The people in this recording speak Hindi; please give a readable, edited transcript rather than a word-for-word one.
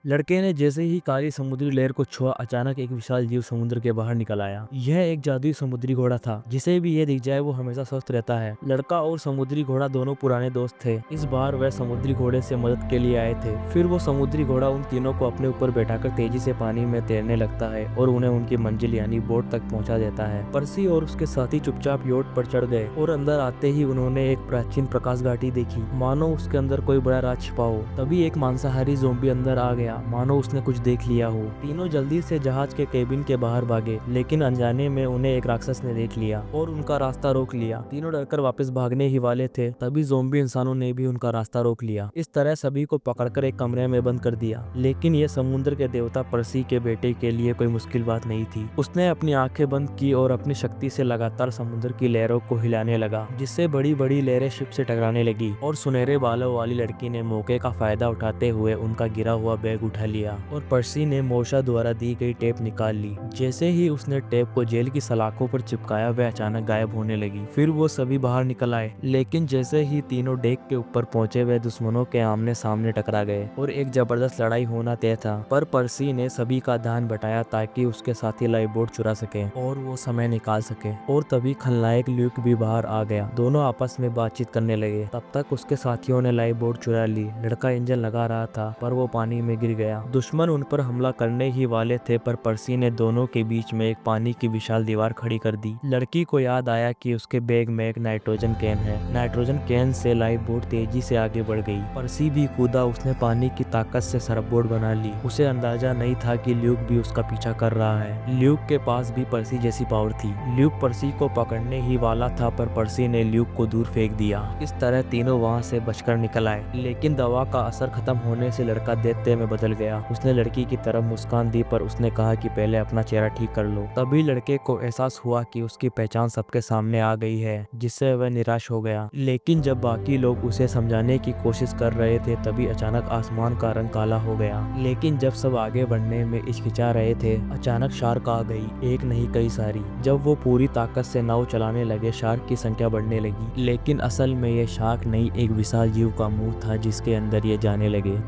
लड़के ने जैसे ही काली समुद्री लहर को छुआ, अचानक एक विशाल जीव समुद्र के बाहर निकल आया। यह एक जादुई समुद्री घोड़ा था, जिसे भी ये दिख जाए वो हमेशा स्वस्थ रहता है। लड़का और समुद्री घोड़ा दोनों पुराने दोस्त थे। इस बार वह समुद्री घोड़े से मदद के लिए आए थे। फिर वो समुद्री घोड़ा उन तीनों को अपने ऊपर बैठाकर तेजी से पानी में तैरने लगता है और उन्हें उनकी मंजिल यानी बोट तक पहुंचा देता है। पर्सी और उसके साथी चुपचाप योट पर चढ़ गए और अंदर आते ही उन्होंने एक प्राचीन प्रकाश घाटी देखी, मानो उसके अंदर कोई बड़ा राज छिपा हो। तभी एक मांसाहारी ज़ोंबी अंदर आ गया, मानो उसने कुछ देख लिया हो। तीनों जल्दी से जहाज के केबिन के बाहर भागे, लेकिन अनजाने में उन्हें एक राक्षस ने देख लिया और उनका रास्ता रोक लिया। तीनों डरकर वापस भागने ही वाले थे, तभी ज़ोंबी इंसानों ने भी उनका रास्ता रोक लिया। इस तरह सभी को पकड़कर एक कमरे में बंद कर दिया। लेकिन ये समुद्र के देवता पर्सी के बेटे के लिए कोई मुश्किल बात नहीं थी। उसने अपनी आंखें बंद की और अपनी शक्ति से लगातार समुद्र की लहरों को हिलाने लगा, जिससे बड़ी बड़ी लहरें शिप से टकराने लगी। और सुनहरे बालों वाली लड़की ने मौके का फायदा उठाते हुए उनका गिरा हुआ बैग उठा लिया और पर्सी ने मोशा द्वारा दी गई टेप निकाल ली। जैसे ही उसने टेप को जेल की सलाखों पर चिपकाया, वह अचानक गायब होने लगी। फिर वो सभी बाहर निकल आए, लेकिन जैसे ही तीनों डेक के ऊपर पहुंचे, वह दुश्मनों के आमने सामने टकरा गए और एक जबरदस्त लड़ाई होना तय था। पर पर्सी ने सभी का ध्यान बटाया ताकि उसके साथी लाइफ बोट चुरा सके और वो समय निकाल सके। और तभी खलनायक ल्यूक भी बाहर आ गया। दोनों आपस में बातचीत करने लगे। तब तक उसके साथियों ने लाइफ बोट चुरा ली। लड़का इंजन लगा रहा था, पर वो पानी में गिर गया। दुश्मन उन पर हमला करने ही वाले थे, पर पर्सी ने दोनों के बीच में एक पानी की विशाल दीवार खड़ी कर दी। लड़की को याद आया कि उसके बैग में एक नाइट्रोजन कैन है। Nitrogen can say life boat तेजी से आगे बढ़ गई। पर्सी भी कूदा, उसने पानी की ताकत से सरफबोट बना ली। उसे अंदाजा नहीं था कि ल्यूक भी उसका पीछा कर रहा है। ल्यूक के पास भी पर्सी जैसी पावर थी। ल्यूक पर्सी को पकड़ने ही वाला था, पर पर्सी ने ल्यूक को दूर फेंक दिया। इस तरह तीनों वहां से बचकर निकल आए। लेकिन दवा का असर खत्म होने से लड़का दैत्य में बदल गया। उसने लड़की की तरफ मुस्कान दी, पर उसने कहा कि पहले अपना चेहरा ठीक कर लो। तभी लड़के को एहसास हुआ कि उसकी पहचान सबके सामने आ गई है, जिससे वह निराश हो गया। लेकिन जब बाकी लोग उसे समझाने की कोशिश कर रहे थे, तभी अचानक आसमान का रंग काला हो गया। लेकिन जब सब आगे बढ़ने में हिचकिचा रहे थे, अचानक शार्क आ गई। एक नहीं कई सारी। जब वो पूरी ताकत से नाव चलाने लगे, शार्क की संख्या बढ़ने लगी। लेकिन असल में ये शार्क नहीं, एक विशाल जीव का मुंह था जिसके अंदर ये जाने लगे।